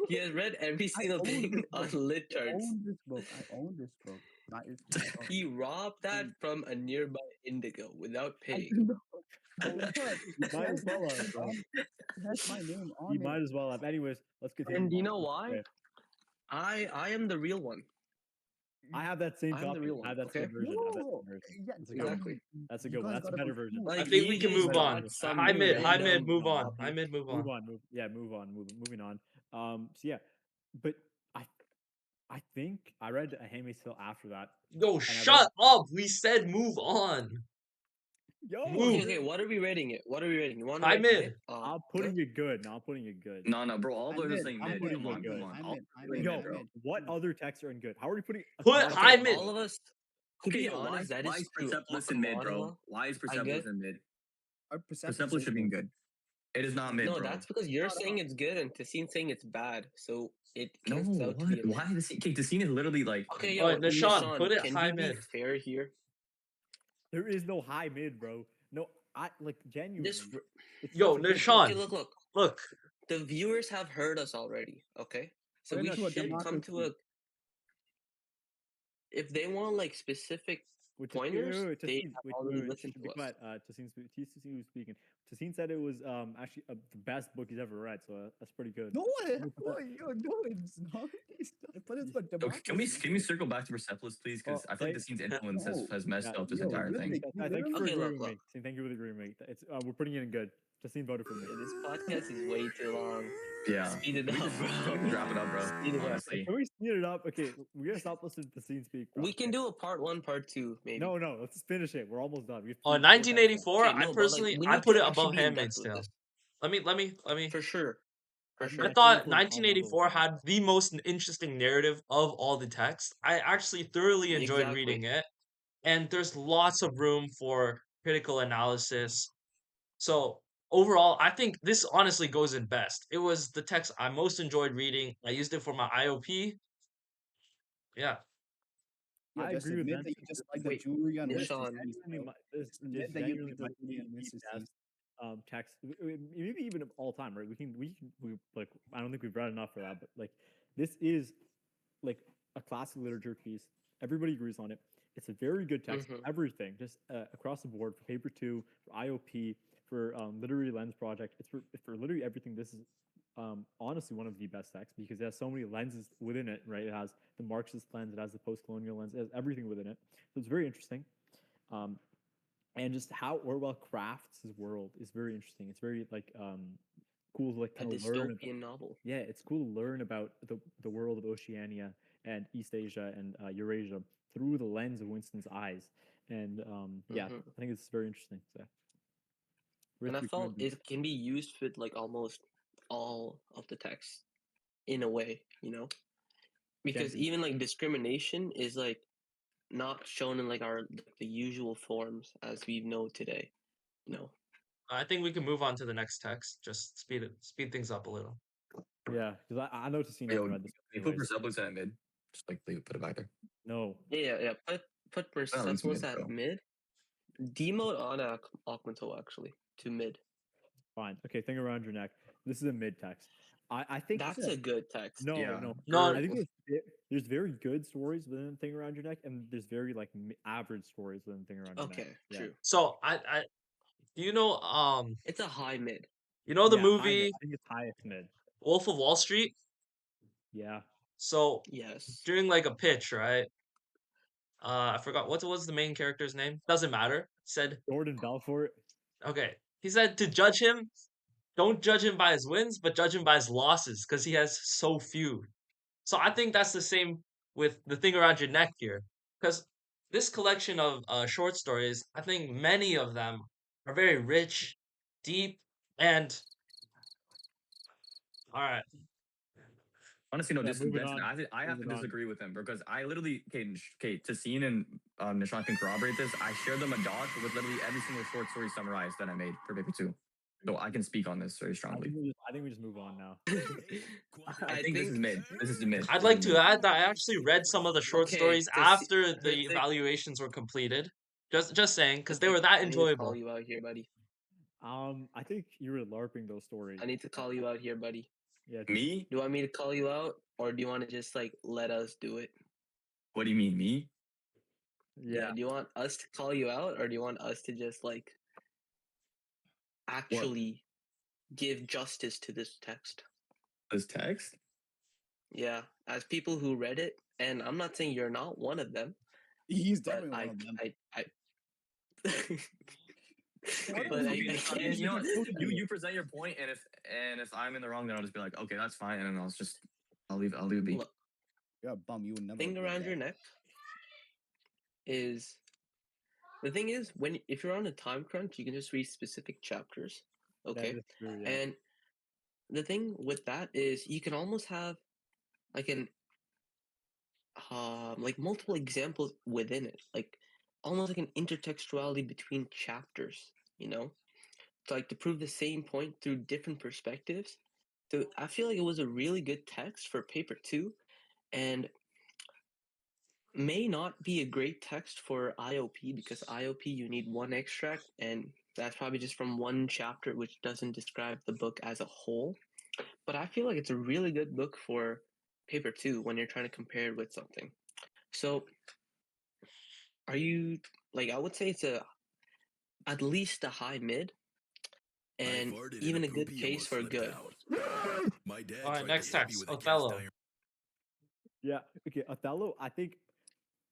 he has read every single thing on lit charts. I own this book. I own this book. It's my book. He robbed that from a nearby Indigo without paying. Oh look, You might as well have, bro. that's my name on You it. might as well have. Anyways, let's continue. And you on. know why? Okay. I am the real one. I have that same I'm the copy. real I have one, that same okay? version. I have that No, same version. yeah, That's a good one. Exactly. That's a you good one. guys That's a gotta better put version. two. I Like think you we can just move on. got some High mid, high mid, random move on. copy. High mid, move on. Move on. Moving on. So yeah, but I think I read A Handmaid's Tale after that, Yo, and I read shut up. We said move on. yo. Okay, Move. okay. What are we rating it? What are we rating? You want to High rate mid. mid? I'm putting it good. No, I'm putting it good. No, bro. All I'm those are mid. saying I'm mid. mid. putting Come it on, good. come on. I'm All mid. I'm saying mid. Yo, mid, I'm bro. mid. what other texts are in good? How are we putting a Put Claw high text mid. All of us. To Okay, be yo, honest, that why is is true. Persepolis in mid, bro? Aquamanima, Why is I Persepolis get. in mid? Our Persepolis Persepolis is should be good. good. It is not mid, No, bro. that's because you're No, no. saying it's good and Tassine saying it's bad. So it No, cancels out to what? be a mid. Why is okay? The scene is literally like Okay, Oh, yo, Nishan, put Nishan, it can high we be mid. fair here? There is no high mid, bro. No, I like genuinely. This, It's Yo, such a good Nishan, okay, look. look. The viewers have heard us already. Okay, so We're we into a should come to democracy. a. If they want like specific Which is pointers, they have already wait, listened to be us. quiet. Tassine was speaking. Tassine said it was actually the best book he's ever read, so that's pretty good. No, Let me put that- no, it's not. But it's about Okay, democracy. can we circle back to Persepolis, please? Because Oh, I feel like thank, the scene's influence No. has messed yeah, up this Yo, entire thing. literally, he thank you for literally. Okay, agreeing look. with me. Thank you for agreeing with me. It's we're putting it in good. Tassine voted for me. Okay, this podcast is way too long. Yeah. Speed it Can we up, just, bro. can we just wrap it up, bro? Speed it up. Honestly. Can we speed it up? Okay, we're gonna stop listening to Tassine speak. Bro. We can do a part 1, part 2, maybe. No, let's just finish it. We're almost done. We have Oh, four texts left. 1984, Okay, I no, but like personally, we I need put to it actually above be in depth Handmaid's with Tale. this Let me. for sure. For I'm sure. I at thought 84 on level 1984 right now. had the most interesting narrative of all the text. I actually thoroughly enjoyed Exactly. reading it, and there's lots of room for critical analysis. So overall, I think this honestly goes in best. It was the text I most enjoyed reading. I used it for my IOP. Yeah. Yo, I just agree with admit that Benson. you just This like the Wait, Julie and Mrs. Nishan. C's, genuinely, bro. this Just admit is that you genuinely like the might Julie be and the Mrs. best C's. text, maybe even of all time, right? We like. I don't think we've read enough for that, but like, this is like a classic literature piece. Everybody agrees on it. It's a very good text. Mhm. Everything, just across the board for paper two, for IOP, for literary lens project. It's for literally everything. This is honestly one of the best texts because it has so many lenses within it. Right? It has the Marxist lens. It has the post-colonial lens. It has everything within it. So it's very interesting. Um, and just how Orwell crafts his world is very interesting. It's very like cool to like A kind of learn. dystopian novel. Yeah, it's cool to learn about the world of Oceania and East Asia and Eurasia through the lens of Winston's eyes. And yeah, Mhm. I think it's very interesting. So, And I worth felt recommending. it can be used with like almost all of the text in a way, you know? Because Genuinely. even like discrimination is like not shown in like our the usual forms as we know today. No. I think we can move on to the next text. Just speed things up a little. Yeah, because I know Tassine Yo, hasn't read this. you put Anyways. Persepolis in mid. Just like put it back there. No, Yeah. Put At least Persepolis mid, at bro. mid. Demote on Augmento actually to mid. fine. Okay, thing around your neck. This is a mid text. I think That's a good text. no, Yeah. no. No, I think there's very good stories within the thing around your neck, and there's very like average stories within the thing around your neck. Okay, Yeah. true. so do you know It's a high mid. you know the Yeah, high mid. movie I think it's highest mid. Wolf of Wall Street? Yeah. So Yes. during like a pitch, right? I forgot what was the main character's name. Doesn't matter. Said Jordan Belfort. okay. He said to judge him, don't judge him by his wins, but judge him by his losses because he has so few. So I think that's the same with the thing around your neck here, because this collection of short stories, I think many of them are very rich, deep, and all right. Honestly, no. Yeah, This is moving Benson. on. I have to Moving on. disagree with him because I literally Tassine and Nishan can corroborate this. I share them a doc with literally every single short story summarized that I made for paper two, so I can speak on this very strongly. I think we just move on now. I think this is mid. This is mid. I'd like to add that I actually read some of the short Okay, stories to see- after the to- evaluations were completed. Just saying, because they Hithik, were that I need to call enjoyable. you out here, buddy. I think you were larping those stories. I need to call you out here, buddy. Yeah. Me? Do you want me to call you out, or do you want to just like let us do it? What do you mean, me? Yeah. Do you want us to call you out, or do you want us to just like actually give justice to this text? This text? Yeah, as people who read it and I'm not saying you're not one of them, He's but definitely one of them. I What Okay, are but we I doing? I mean, can't. you know what? What You present your point, and if I'm in the wrong, then I'll just be like, okay, that's fine, and then I'll leave it be. Look, You're a bum. You would never thing agree with around your that. neck is the thing is when if you're on a time crunch, you can just read specific chapters. That Okay, is true. Yeah. and the thing with that is you can almost have like an like multiple examples within it, like almost like an intertextuality between chapters. You know, to like to prove the same point through different perspectives. So I feel like it was a really good text for paper two, and may not be a great text for IOP because IOP you need one extract, and that's probably just from one chapter, which doesn't describe the book as a whole. But I feel like it's a really good book for paper two when you're trying to compare it with something. So, are you like? I would say it's a at least a high mid, I and farted and a even a good poopy case almost for slipped good. out. My dad All right, tried next to hit me text. with a cast Othello. iron. Yeah. Okay. Othello. I think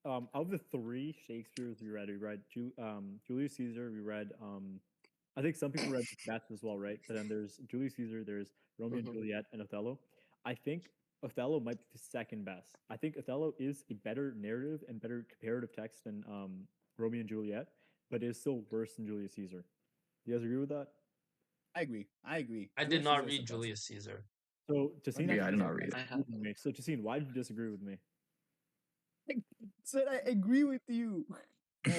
of the three Shakespeare's we read Julius Caesar. We read I think some people read Macbeth as well, right? But then there's Julius Caesar. There's Romeo and Hmm. Juliet and Othello. I think Othello might be the second best. I think Othello is a better narrative and better comparative text than Romeo and Juliet, but it is still worse than Julius Caesar. Do you guys agree with that? I agree. I agree. I did Julius not Caesar is the read best. Julius Caesar. So Justine Okay. Yeah, I actually did not read it. I disagreed have. with me. So Justine, why did you disagree with me? I said I agree with you. No, no.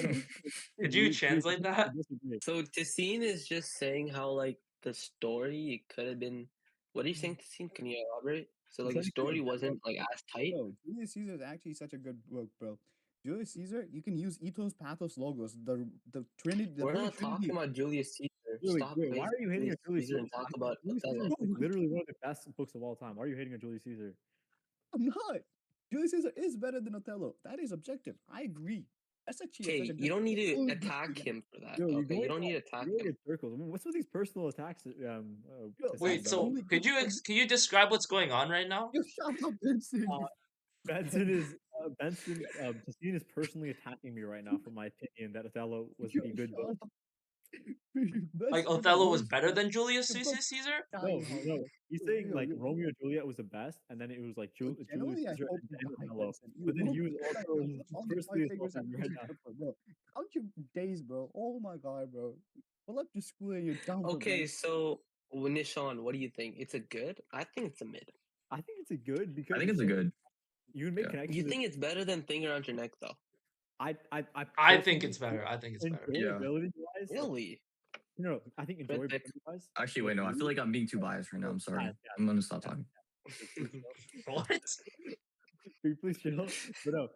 Could We you agree translate to that? disagree. So Tassine is just saying how like the story it could have been. What are you saying, Tassine? Can you elaborate? So He like the said he could story have better. wasn't like as tight. Bro, Julius Caesar is actually such a good book, bro. Julius Caesar, you can use ethos, pathos, logos, the Trinity, the We're Holy not talking Trinity. about Julius Caesar. Really, Stop wait, why praising are you hating on Julius Julius Caesar Caesar? and talk about Julius Caesar Othello. is like Bro, literally one of the best books of all time. Why are you hating on Julius Caesar? I'm not. Julius Caesar is better than Othello. That is objective. I agree. That's actually such Okay, a you good, don't need to fully good attack example. him for that. Yo, Okay, you don't need to attack you're going him. in circles. I mean, what's with these personal attacks? Yo, To that's Wait, the bro. so only could good you book. can you describe what's going on right now? You shut up, Vincent. Benson is Benson. Justine is personally attacking me right now for my opinion that Othello was You a good book. shut up. Best Like book of Othello was yours. better than Julius The book Caesar? No, Die Hard. no, he's Yo, saying yo, like yo, Romeo and Juliet was the best, and then it was like yo, Julius genuinely, I Caesar hope and you then die, Othello. Vincent. You But then hope he was you die. also Bro, all the personally five fingers assaulting are me right pushing now. upward, bro. Count your days, bro. Oh my god, bro. Pull up your school and you're done for, Okay, bro. so Nishan, what do you think? It's a good? I think it's a mid. I think it's a good I because think it's a good. you would make Yeah. connections. You think it's better than Thing Around Your Neck though? I I think personally it's better. I think it's better. Yeah. enjoyability wise, Really? no, I think Red enjoyability Pick. wise. Actually, wait, no. I feel like I'm being too biased right now. I'm sorry. I'm gonna stop talking. What? Please chill. But no,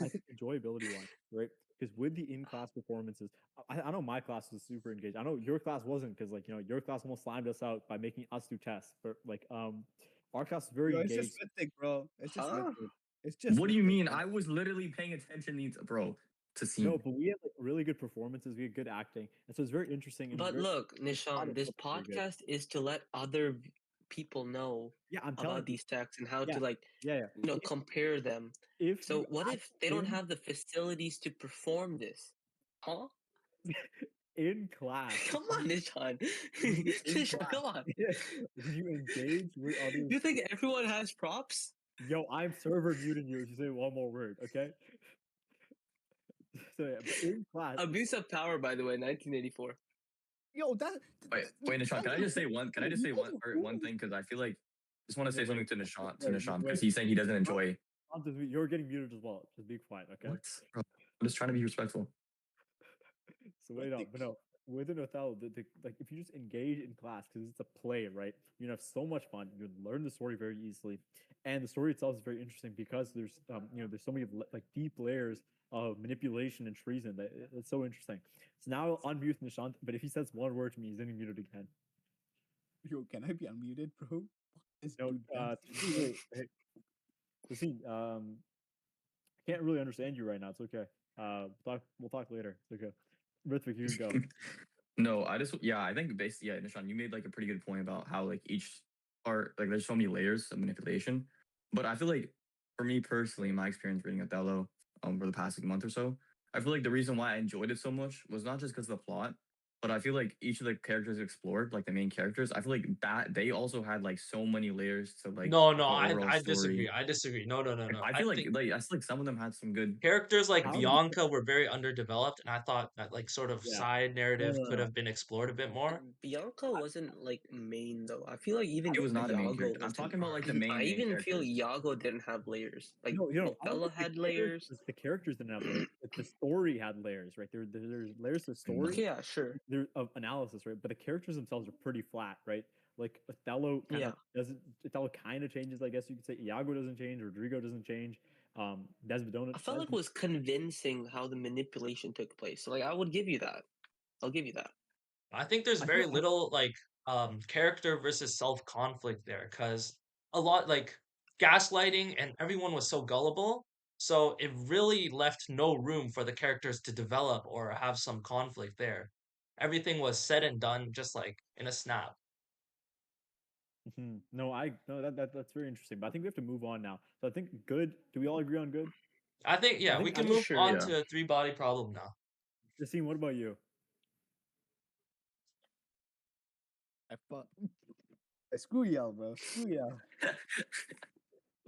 I think enjoyability wise, right? Because with the in-class performances, I know my class was super engaged. I know your class wasn't because like your class almost slimed us out by making us do tests. But like our class was very Yo, it's just engaged. rhythmic, bro. It's just Huh? rhythmic. It's just What do you rhythmic, mean? bro. I was literally paying attention these, bro, to No, scene. but we had like really good performances. We had good acting, and so it's very interesting. And But very, look, a lot Nishan, of this stuff was very good. podcast is to let other people know Yeah, I'm telling about you. these texts and how Yeah, to like yeah. compare them. If So you what act if they don't in have the facilities to perform this? Huh? in class, Come on, Nishan. in Nishan, class, come on. when you engage with others, You think everyone has props? yo, I'm server muting you if you say one more word, okay? So yeah, but in class, Abuse of power, by the way, 1984. Yo, that. Wait, Nishan. Can I just say one? Can I just say You guys are one fools. thing? Because I feel like I just want to say something to Nishan wait, because he's saying he doesn't enjoy. you're getting muted as well. Just be quiet, okay? What? Bro, I'm just trying to be respectful. So wait up, but no, with an Othello, like if you just engage in class because it's a play, right? You have so much fun. You learn the story very easily, and the story itself is very interesting because there's so many like deep layers of manipulation and treason that it's so interesting. So now I'll unmute Nishant, but if he says one word to me, he's gonna be muted again. Yo, can I be unmuted, bro? Fuck this No, dude. wait, hey, Yassine, I can't really understand you right now. It's okay. We'll talk later. It's okay. Rithvik, you can go. No, I think basically Nishan, you made like a pretty good point about how like each part like there's so many layers of manipulation, but I feel like for me personally, my experience reading Othello for the past like, month or so, I feel like the reason why I enjoyed it so much was not just because of the plot, but I feel like each of the characters explored, like the main characters, I feel like that they also had like so many layers to like No, no, the overall I disagree. story. I disagree. No, no, no, Like, no. I I feel think like some of them had some good. characters like I don't think. Bianca were very underdeveloped, and I thought that like sort of Yeah. side No, narrative no, could no. have been explored a bit more. Bianca wasn't like main though. I feel like even It was not a main Iago character. I'm wasn't. talking about like the I main even feel characters. Iago didn't have layers. Like No, I don't Othello think had layers. the characters didn't have layers. The story had layers, right? There's layers to the story. Okay, yeah, sure. There of analysis, right? But the characters themselves are pretty flat, right? Like Othello kind Yeah. of doesn't. Othello kind of changes, I guess you could say. Iago doesn't change. Rodrigo doesn't change. Desmond I felt like it was convincing how the manipulation took place. So like I would give you that. I'll give you that. I think there's I very feel little like character versus self conflict there because a lot like gaslighting and everyone was so gullible, so it really left no room for the characters to develop or have some conflict there. Everything was said and done just like in a snap. No, that's very interesting. But I think we have to move on now. So I think good. Do we all agree on good? I think yeah, we I can think move Sure. on Yeah. to a three body problem now. Justine, what about you? I thought. Screw y'all, bro. Screw y'all.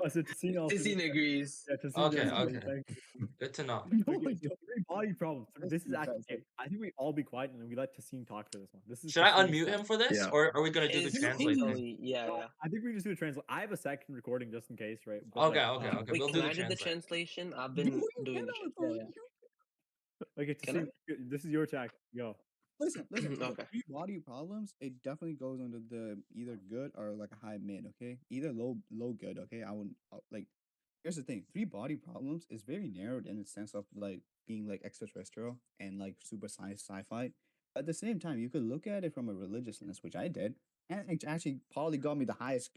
Oh, so Justine also. Tizine agrees. Yeah, Justine Okay, does agree. okay. Thank you. Good to know. No, Okay, I so don't. three body problems. This is Listen, actually. guys, Okay, I think we all be quiet and then we let Tassine talk for this one. This is Should I Tassine's unmute set. him for this, Yeah. or are we gonna do the It's translate thing? totally yeah, No, yeah. I think we just do the translate. I have a second recording just in case, right? But Okay, like, okay, okay. Wait, We'll can do the I do the translate. translation? I've No, been you doing the cannot, translation. bro. Yeah, yeah. Okay, Can I? Tassine, this is your attack. Go. Listen. Okay. Three body problems. It definitely goes under the either good or like a high mid. Okay, either low good. Okay, I wouldn't like. Here's the thing: three body problems is very narrowed in the sense of like being like extraterrestrial and like super science sci-fi. At the same time, you could look at it from a religious lens, which I did, and it actually probably got me the highest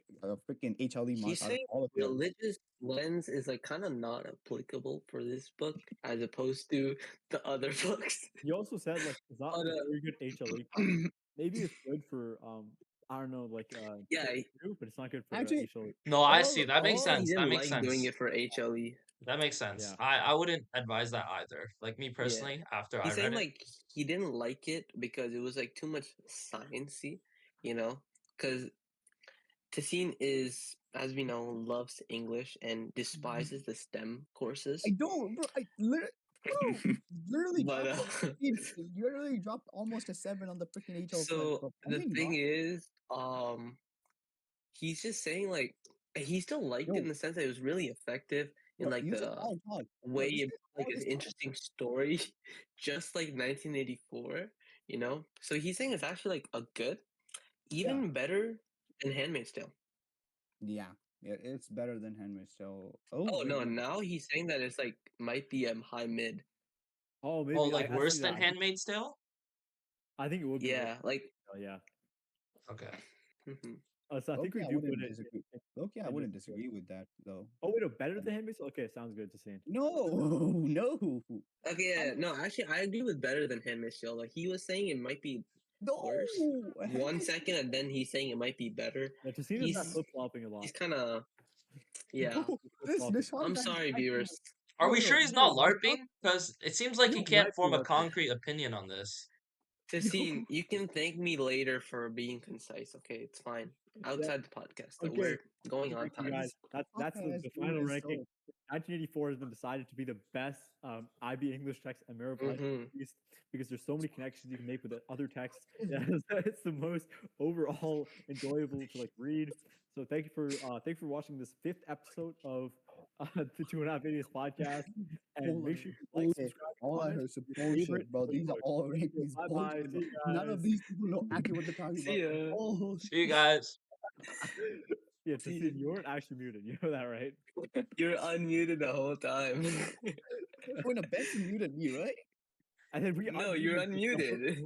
freaking HLE mark He's out of saying all of them. religious lens is like kind of not applicable for this book as opposed to the other books. You also said like it's not But a very good HLE class. Maybe it's good for I don't know like yeah, but it's not good for Actually, HLE. No, I see. That he makes said he sense. That didn't makes like doing sense. it for HLE. That makes sense. Yeah. I wouldn't advise that either. Like me Yeah. personally, after I He's saying read it. like he didn't like it because it was like too much sciencey, you know? Because Tassine is, as we know, loves English and despises the STEM courses. I don't, bro. Literally But dropped. You literally dropped almost a 7 on the freaking HL. so the thing is, he's just saying like he still liked it in the sense that it was really effective in like you just the all talk. way This it is like all an just talk. interesting story, just like 1984, you know. So he's saying it's actually like a good, even better than Handmaid's Tale. Yeah, it's better than Handmaid's Tale. Oh wait, no, no. now he's saying that it's like might be high mid. Oh, maybe Oh, like I worse see than that. Handmaid's Tale? I think it would be. Yeah, like Yeah. Okay. mhm. So I think we I do put wouldn't it. disagree. Loki, I in wouldn't this- disagree with that though. Oh wait, no, better than Handmaid's Tale? Okay, sounds good to see. No, no, Okay, yeah, no, actually, I agree with better than Handmaid's Tale. Like he was saying it might be worse no. 1 second, and then he's saying it might be better. Yeah, Tassine is not He's flip flopping a lot. he's kind of yeah. No, this I'm sorry, viewers. Are we sure he's not no, LARPing? Because it seems like he No, can't might be form a LARPing. concrete opinion on this. Tassine, you can thank me later for being concise. Okay, it's fine. Outside the podcast, though, Okay. we're going on Thank you time. guys. That's the final ranking. 1984 has been decided to be the best IB English text and Mirror piece because there's so many connections you can make with the other texts. Yeah, it's the most overall enjoyable to like read. So thank you for watching this 5th episode of the 2.5 Idiots podcast. And make sure you like, subscribe, all I comment, heard is your bullshit, favorite bro. These are book. all rankings Bye bye. bullshit, See bro. you None of guys. these people know actually what they're talking See about. ya. Oh, See you guys. Yeah, See Tassine, you weren't actually muted. You know that, right? You're unmuted the whole time. when a Benson muted me, right? And then we No, you're unmuted.